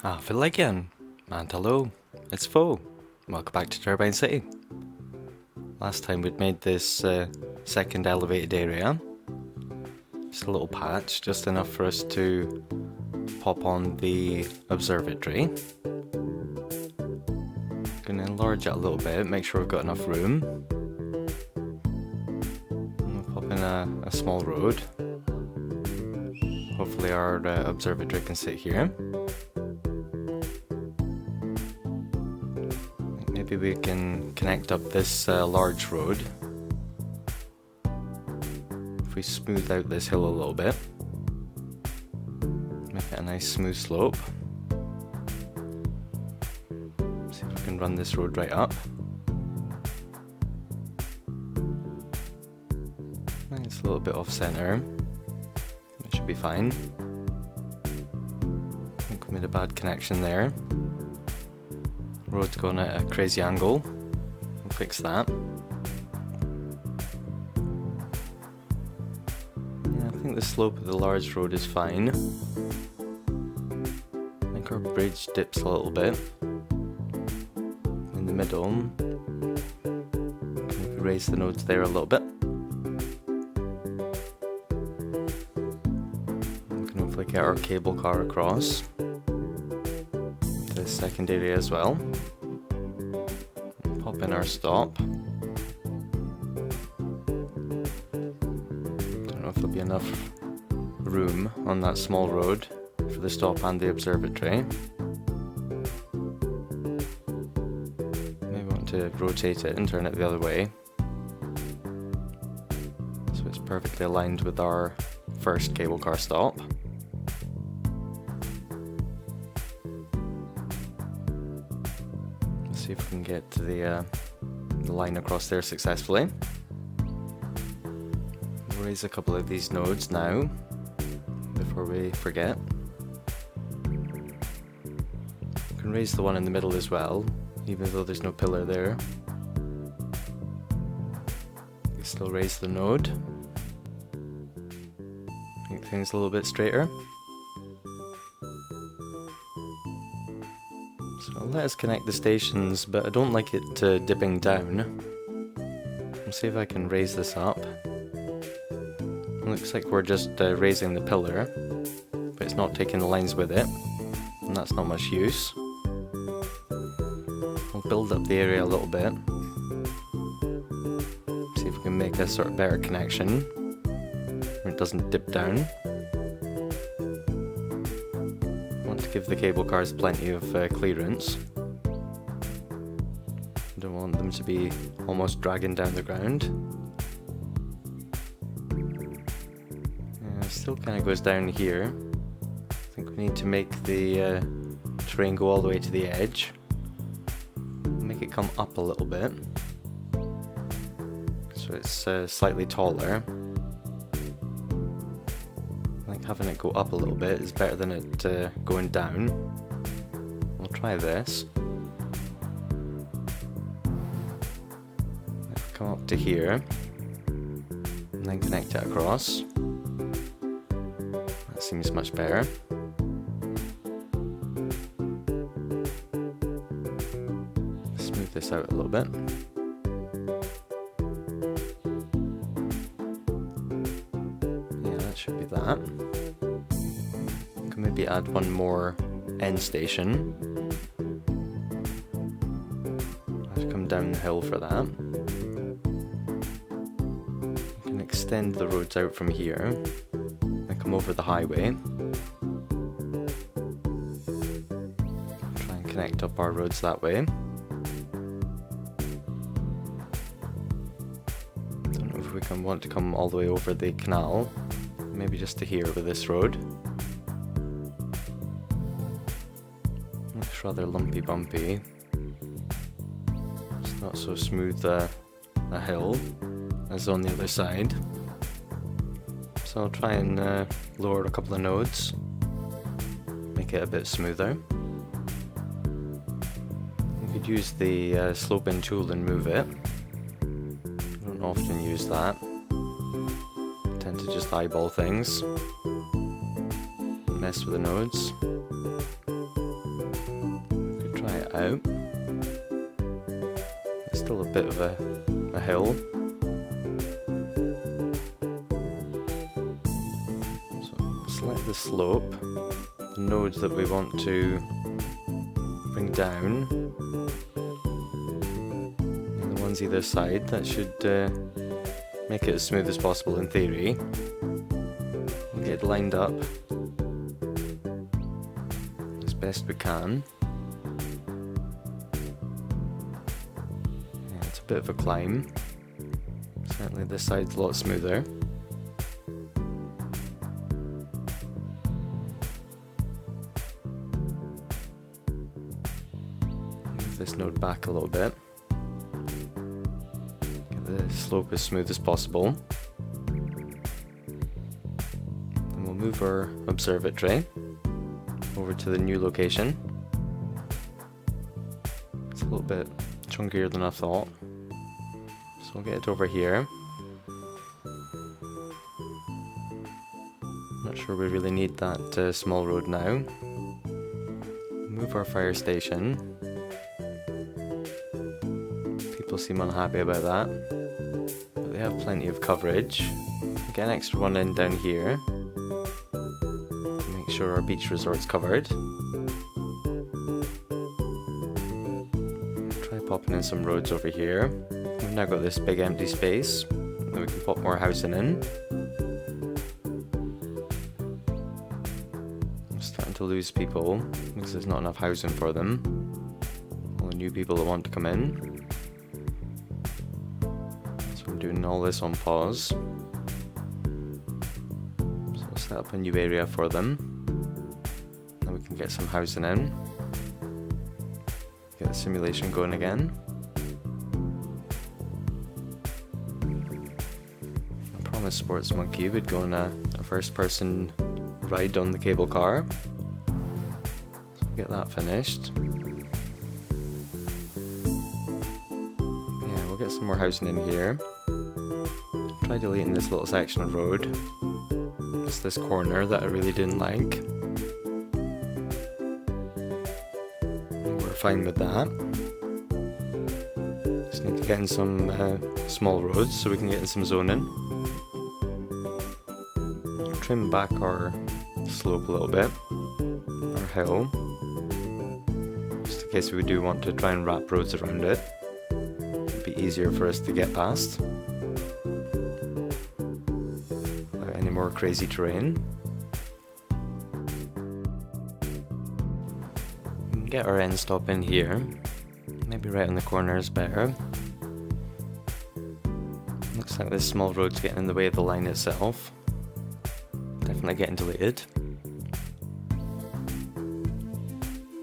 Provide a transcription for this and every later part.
Fiddle again, and hello, it's Fo. Welcome back to Turbine City. Last time we'd made this second elevated area. Just a little patch, just enough for us to pop on the Observatory. Gonna enlarge it a little bit, make sure we've got enough room. And we'll pop in a small road. Hopefully our observatory can sit here. Maybe we can connect up this large road. If we smooth out this hill a little bit, make it a nice smooth slope. See if we can run this road right up. It's a little bit off center. It should be fine. I think we made a bad connection there. Road's going at a crazy angle. We'll fix that. Yeah, I think the slope of the large road is fine. I think our bridge dips a little bit. In the middle. Can we raise the nodes there a little bit? We can hopefully get our cable car across. The second area as well. Pop in our stop. Don't know if there'll be enough room on that small road for the stop and the observatory. Maybe want to rotate it and turn it the other way, so it's perfectly aligned with our first cable car stop. See if we can get to the line across there successfully. We'll raise a couple of these nodes now before we forget. We can raise the one in the middle as well, even though there's no pillar there. We can still raise the node. Make things a little bit straighter. So I'll let us connect the stations, but I don't like it dipping down. I'll see if I can raise this up. It looks like we're just raising the pillar, but it's not taking the lines with it, and that's not much use. We'll build up the area a little bit. See if we can make a sort of better connection, where it doesn't dip down. Give the cable cars plenty of clearance. Don't want them to be almost dragging down the ground. It still kind of goes down here. I think we need to make the terrain go all the way to the edge. Make it come up a little bit, so it's slightly taller. Having it go up a little bit is better than it going down. We'll try this. Come up to here, and then connect it across. That seems much better. Smooth this out a little bit. Yeah, that should be that. Maybe add one more end station. I have to come down the hill for that. We can extend the roads out from here and come over the highway. Try and connect up our roads that way. Don't know if we want to come all the way over the canal. Maybe just to here with this road. It's rather lumpy bumpy. It's not so smooth a hill as on the other side. So I'll try and lower a couple of nodes, make it a bit smoother. You could use the sloping tool and move it. I don't often use that. I tend to just eyeball things, mess with the nodes. it out. It's still a bit of a hill. So select the slope, the nodes that we want to bring down, and the ones either side. That should make it as smooth as possible in theory. We'll get it lined up as best we can. Yeah, it's a bit of a climb. Certainly this side's a lot smoother. Move this node back a little bit. Get the slope as smooth as possible. Then we'll move our observatory over to the new location. It's a little bit chunkier than I thought. So we'll get it over here. Not sure we really need that small road now. Move our fire station. People seem unhappy about that, but they have plenty of coverage. Get an extra one in down here. Make sure our beach resort's covered. Try popping in some roads over here. We've now got this big empty space that we can pop more housing in. I'm starting to lose people because there's not enough housing for them. All the new people that want to come in. So I'm doing all this on pause. So I'll set up a new area for them. Then we can get some housing in. Get the simulation going again. I promised Sports Monkey we'd go on a first person ride on the cable car. So we'll get that finished. Yeah, we'll get some more housing in here. Try deleting this little section of road. It's this corner that I really didn't like. And we're fine with that. Just need to get in some small roads so we can get in some zoning. Trim back our slope a little bit, our hill, just in case we do want to try and wrap roads around it. It'd be easier for us to get past without any more crazy terrain. We can get our end stop in here, maybe right on the corner is better. Looks like this small road's getting in the way of the line itself. Definitely getting deleted.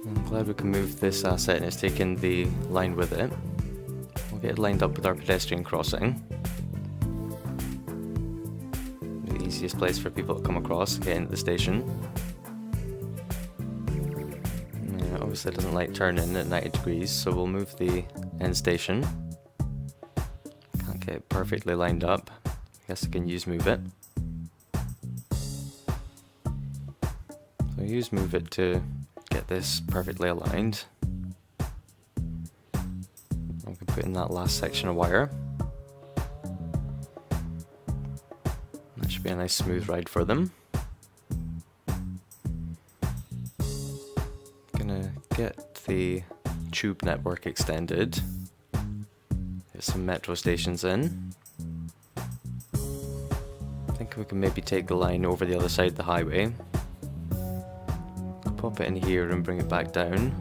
I'm glad we can move this asset and it's taken the line with it. We'll get it lined up with our pedestrian crossing. The easiest place for people to come across and get into the station. Yeah, obviously it doesn't like turning at 90 degrees, so we'll move the end station. Can't get it perfectly lined up. Guess I can use move it. So use move it to get this perfectly aligned. I can put in that last section of wire. That should be a nice smooth ride for them. Gonna get the tube network extended. Get some metro stations in. I think we can maybe take the line over the other side of the highway. Pop it in here and bring it back down.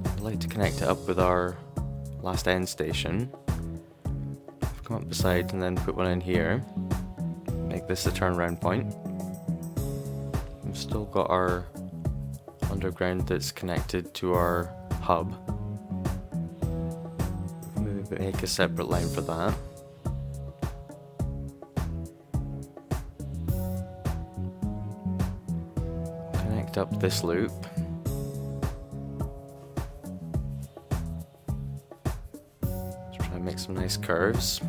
I'd like to connect it up with our last end station. Come up the side and then put one in here. Make this the turnaround point. We've still got our underground that's connected to our hub. Maybe make a separate line for that. Up this loop. Let's try and make some nice curves.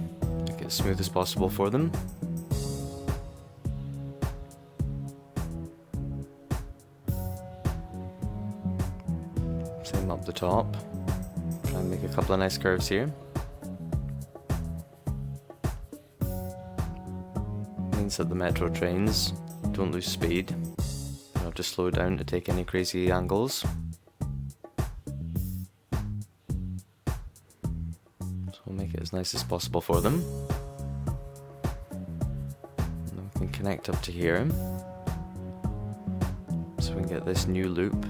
Make it as smooth as possible for them. Same up the top. Try and make a couple of nice curves here. Means that the metro trains don't lose speed. You have to slow down to take any crazy angles. So we'll make it as nice as possible for them. And then we can connect up to here. So we can get this new loop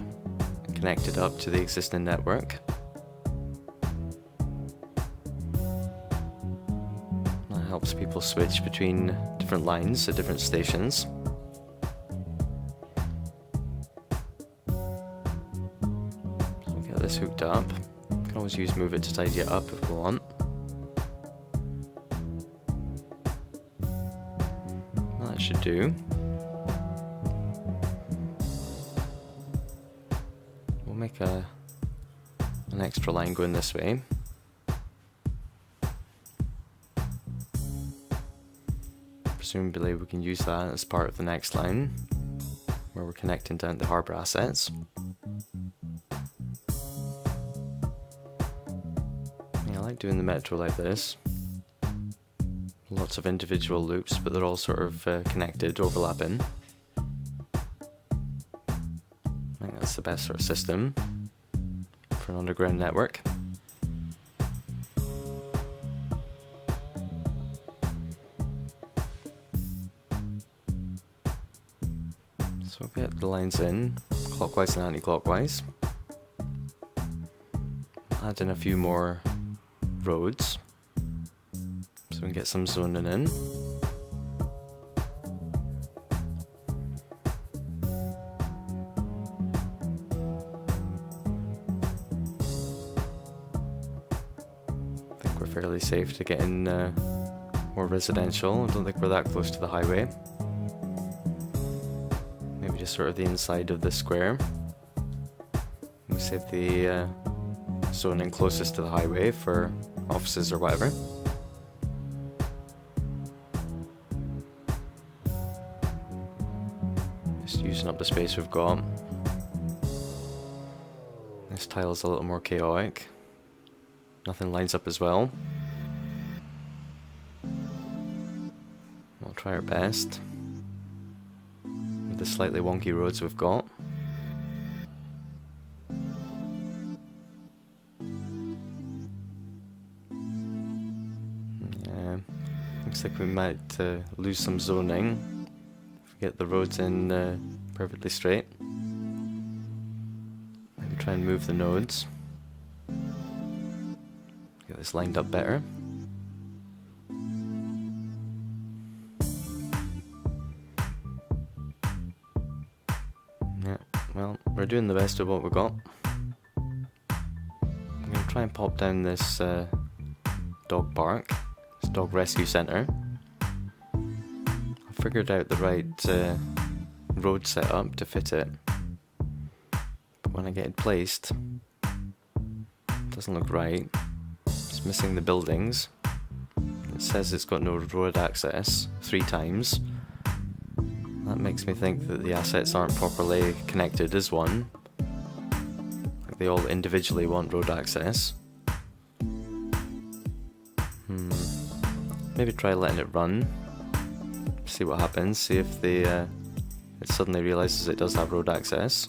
connected up to the existing network. That helps people switch between different lines at different stations. So we'll get this hooked up. We can always use move it to tidy it up if we want. That should do. We'll make an extra line going this way. Presumably we can use that as part of the next line where we're connecting down the harbour assets. Yeah, I like doing the metro like this. Lots of individual loops, but they're all sort of connected, overlapping. I think that's the best sort of system for an underground network. So we'll get the lines in, clockwise and anti-clockwise. Add in a few more roads, so we can get some zoning in. I think we're fairly safe to get in more residential. I don't think we're that close to the highway. Maybe just sort of the inside of the square. We save the zoning closest to the highway for offices or whatever. Just using up the space we've got. This tile's a little more chaotic. Nothing lines up as well. We'll try our best with the slightly wonky roads we've got. Yeah, looks like we might lose some zoning if we get the roads in perfectly straight. Maybe try and move the nodes. Get this lined up better. Yeah, well, we're doing the best of what we got. I'm going to try and pop down this dog park, this dog rescue centre. I figured out the right road setup to fit it, but when I get it placed, it doesn't look right. It's missing the buildings. It says it's got no road access 3 times. That makes me think that the assets aren't properly connected as one. Like they all individually want road access. Maybe try letting it run. See what happens. See if it suddenly realizes it does have road access.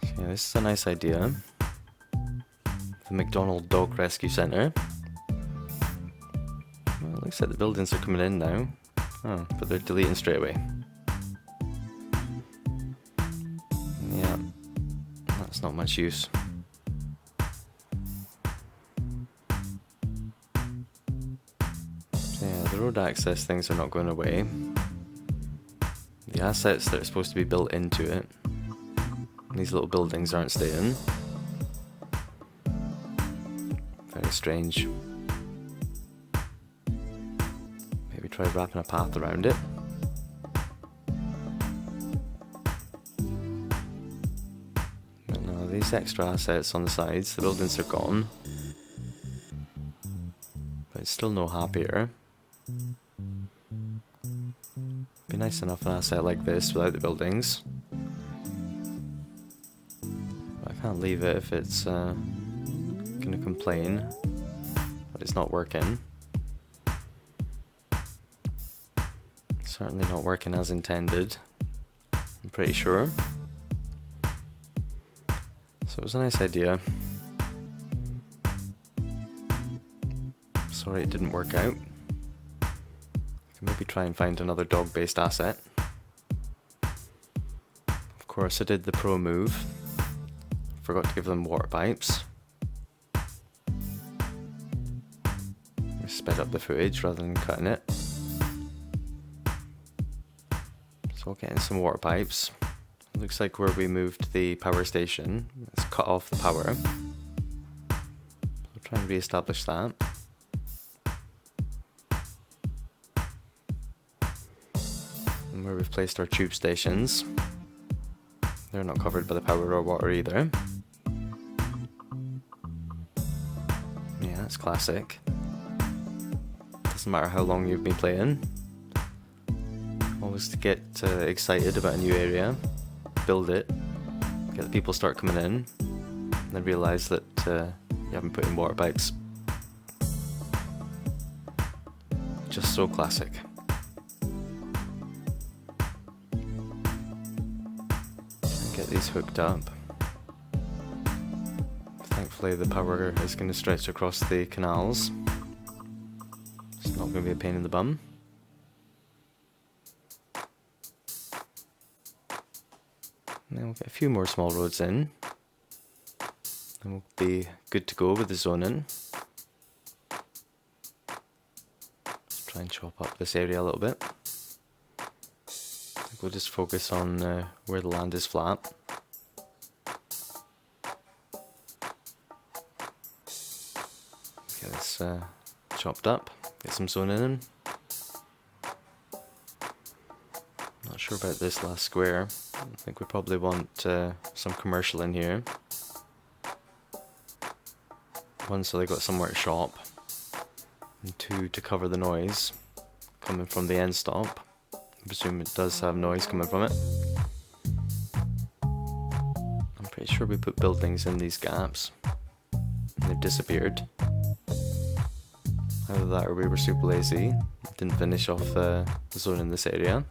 Yeah, this is a nice idea. The McDonald Dog Rescue Centre. Well, it looks like the buildings are coming in now. Oh, but they're deleting straight away. Yeah, that's not much use. So yeah, the road access things are not going away. The assets that are supposed to be built into it, these little buildings aren't staying. Very strange. Maybe try wrapping a path around it. But no, these extra assets on the sides, the buildings are gone. But it's still no happier. Be nice enough an asset like this without the buildings. Can't leave it if it's gonna complain that it's not working. Certainly not working as intended, I'm pretty sure. So it was a nice idea. Sorry it didn't work out. I can maybe try and find another dog-based asset. Of course I did the pro move. Forgot to give them water pipes. I sped up the footage rather than cutting it. So getting some water pipes. Looks like where we moved the power station, it's cut off the power. We'll try and re-establish that. And where we've placed our tube stations, they're not covered by the power or water either. Yeah, that's classic. Doesn't matter how long you've been playing. Always to get excited about a new area, build it, get the people start coming in, and then realise that you haven't put in water pipes. Just so classic. Get these hooked up. Thankfully the power is going to stretch across the canals. It's not going to be a pain in the bum. And then we'll get a few more small roads in. And we'll be good to go with the zoning. Let's try and chop up this area a little bit. I think we'll just focus on where the land is flat. Get this chopped up, get some zoning in. Not sure about this last square. I think we probably want some commercial in here. One, so they got somewhere to shop, and two, to cover the noise coming from the end stop. I presume it does have noise coming from it. I'm pretty sure we put buildings in these gaps, and they've disappeared. Either that or we were super lazy, didn't finish off the zone in this area.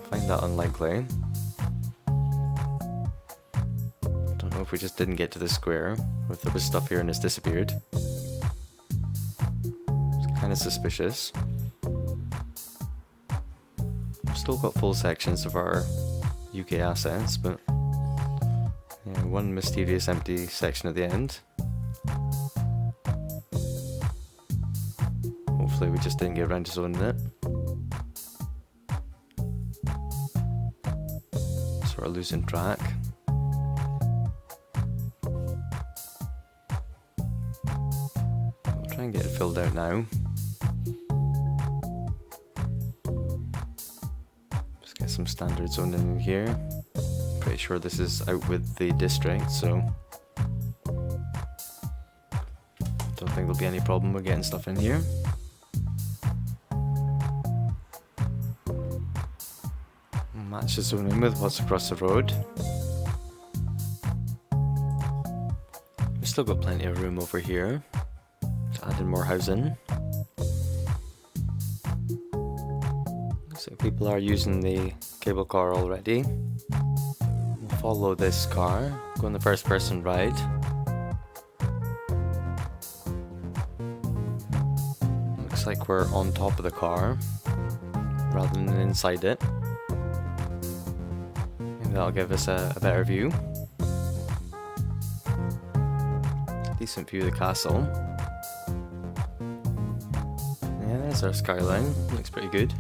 Find that unlikely. Don't know if we just didn't get to the square, or if there was stuff here and it's disappeared. It's kind of suspicious. We've still got full sections of our UK assets, but yeah, one mysterious empty section at the end. Hopefully we just didn't get around to zoning it. Sort of losing track. I'll try and get it filled out now. Just get some standard zoning in here. Pretty sure this is out with the district, so don't think there'll be any problem with getting stuff in here. Match the zoning with what's across the road. We've still got plenty of room over here to add in more housing. Looks like people are using the cable car already. We'll follow this car, go on the first person ride. Looks like we're on top of the car rather than inside it. That'll give us a better view. Decent view of the castle. Yeah, there's our skyline. Looks pretty good.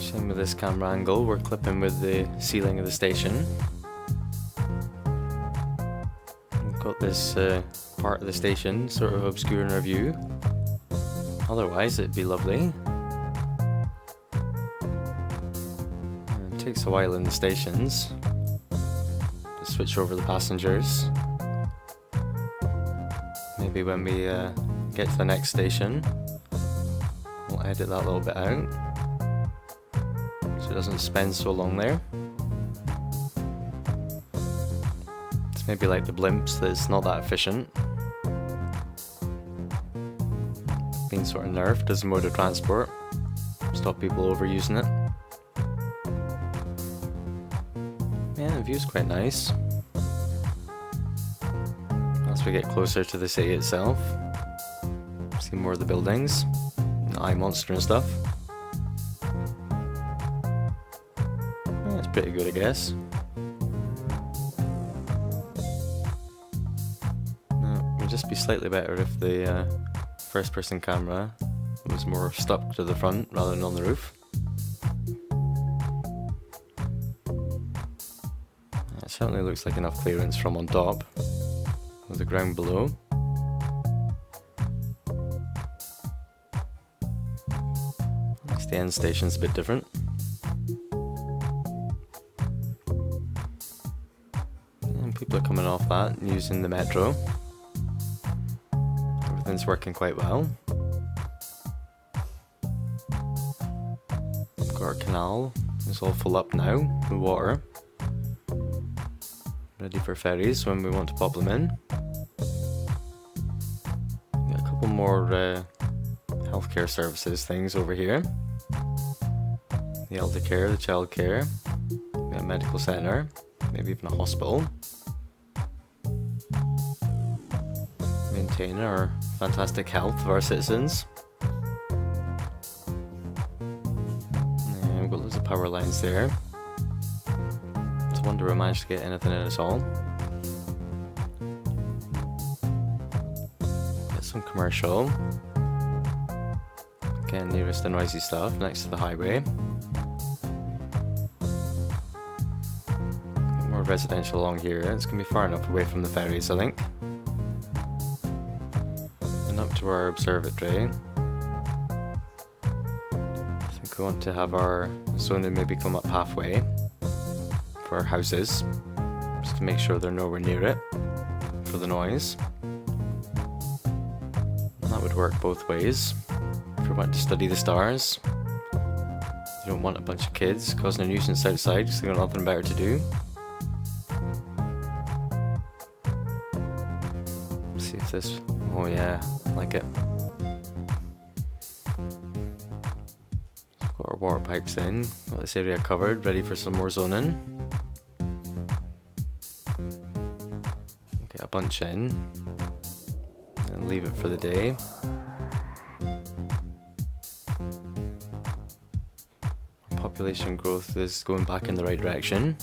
Shame with this camera angle, we're clipping with the ceiling of the station. We've got this part of the station sort of obscuring our view. Otherwise it'd be lovely. It takes a while in the stations to switch over the passengers. Maybe when we get to the next station, we'll edit that little bit out so it doesn't spend so long there. Maybe like the blimps, that it's not that efficient. Being sort of nerfed as a mode of transport. Stop people overusing it. Yeah, the view's quite nice. As we get closer to the city itself, see more of the buildings, and the eye monster and stuff. Yeah, it's pretty good, I guess. It would just be slightly better if the first-person camera was more stuck to the front rather than on the roof. It certainly looks like enough clearance from on top with the ground below. At least the end station's a bit different. And people are coming off that and using the metro. Everything's working quite well. We've got our canal. It's all full up now with water. Ready for ferries when we want to pop them in. Got a couple more healthcare services things over here. The elder care, the child care, a medical centre, maybe even a hospital. Maintain our fantastic health of our citizens. And we've got loads of power lines there. It's a wonder we managed to get anything in at all. Get some commercial. Again, nearest the noisy stuff, next to the highway. Get more residential along here. It's going to be far enough away from the ferries, I think. And up to our observatory. I think we want to have our zoning maybe come up halfway for our houses, just to make sure they're nowhere near it for the noise. And that would work both ways. If you want to study the stars, you don't want a bunch of kids causing a nuisance outside because they've got nothing better to do. Let's see if this... oh yeah, I like it. Got our water pipes in, got this area covered, ready for some more zoning. Get a bunch in, and leave it for the day. Population growth is going back in the right direction.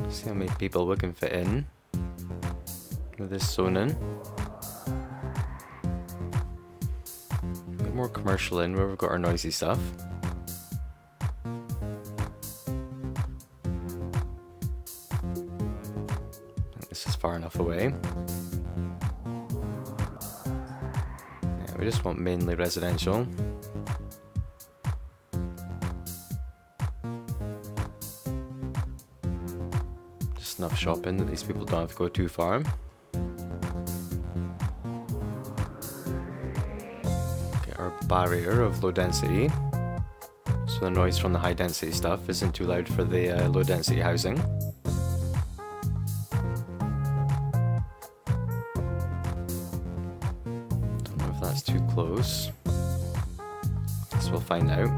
See how many people we can fit in with this zoning. Get more commercial in where we've got our noisy stuff. This is far enough away. Yeah, we just want mainly residential. Just enough shopping that these people don't have to go too far. Get our barrier of low density, so the noise from the high density stuff isn't too loud for the low density housing. Don't know if that's too close. Guess we'll find out.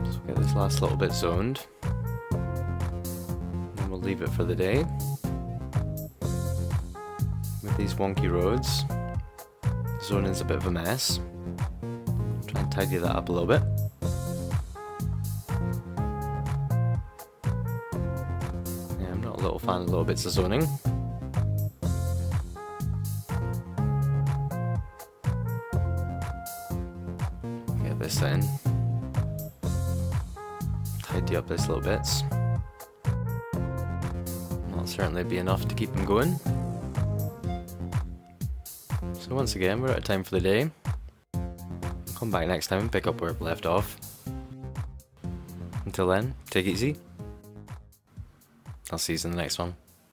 So get this last little bit zoned, and we'll leave it for the day. With these wonky roads, zoning's a bit of a mess. Try and tidy that up a little bit. Yeah, I'm not a little fan of little bits of zoning. Get this in. Tidy up these little bits. That'll certainly be enough to keep them going. So once again, we're out of time for the day. I'll come back next time and pick up where we left off. Until then, take it easy. I'll see you in the next one.